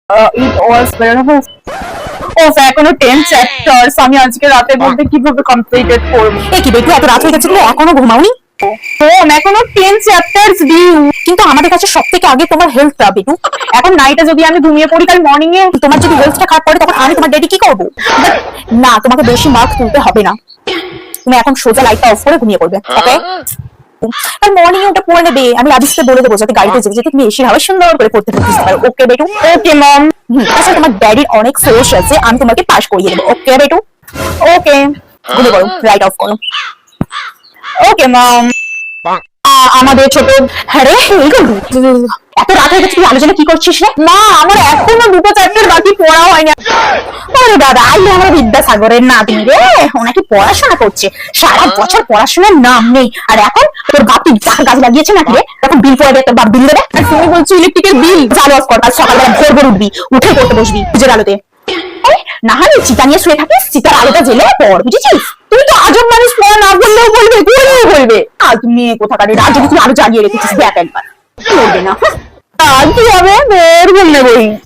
It was better. এখনো 10 chapters আমি আজকে রাতের মধ্যে কিভাবে কমপ্লিটেড করব? কি বেটু, এত রাত হয়ে গেছে তুমি এখনো ঘুমাওনি? এখনো 10 চ্যাপ্টার্স ডিউ। কিন্তু আমাদের কাছে সবথেকে আগে তোমার হেলথটা বেটু। এখন নাইটে যদি আমি ঘুমিয়ে পড়ি কাল মর্নিং এ তোমার যদি হেলথটা খারাপ করে তখন আমি তোমার ডেডি কি করবো? না, তোমাকে বেশি মার্ক তুলতে হবে না, তুমি এখন সোজা লাইটটা অফ করে ঘুমিয়ে পড়বে, ওকে? আর মর্নিং এ ওটা পড়ে নেবে, আমি রাজেশকে বলে দেবো যাতে গাড়িতে যেতে যেতে তুমি এসির হাওয়ায় সুন্দর করে পড়তে পারো, ওকে বেটু? ওকে মম। আচ্ছা, তোমার ড্যাডির অনেক ফোর্স আছে, আমি তোমাকে পাস করিয়ে দেবো, ওকে বেটু? ওকে ঘুমিয়ে পড়ো, লাইট অফ করো। ওকে মম। আমাদের ছোট, হ্যাঁ রে, এত রাত হয়ে গেছে, তুই আলোচনা কি করছিস রে? মা আমার এখনো 2টা চ্যাপ্টার বাকি পড়া হয়নি। আরে দাদা, আইলে আমার বিদ্যাসাগরের নাতনি রে, ওনাকে পড়াশোনা করছে, সারা বছর পড়াশোনার নাম নেই, আর এখন তোর বাপ কি টাকা গাছ লাগিয়েছে নাকি রে? তখন বিল পড়ে তোর বাপ বিল দেবে, আর তুমি বলছো ইলেকট্রিকের বিল চালু অফ কর, কাল সকালবেলা ভোর ভোর উঠবি, উঠে পড়তে বসবি পূজের আলোতে। না হলে চিতা নিয়ে শুয়ে থাকিস, চিতার আলোটা জেলে পড়, বুঝেছিস? তুই তো আজব মানুষ, পড়া না করলেও বলবে, করলেও বলবে। আজ মেয়ে কোথাকার, রাত যদি তুই আলো জ্বালিয়ে রেখেছিস, দেখ একবার, পড়বে না। আর কি হবে, ঘুম নেবই।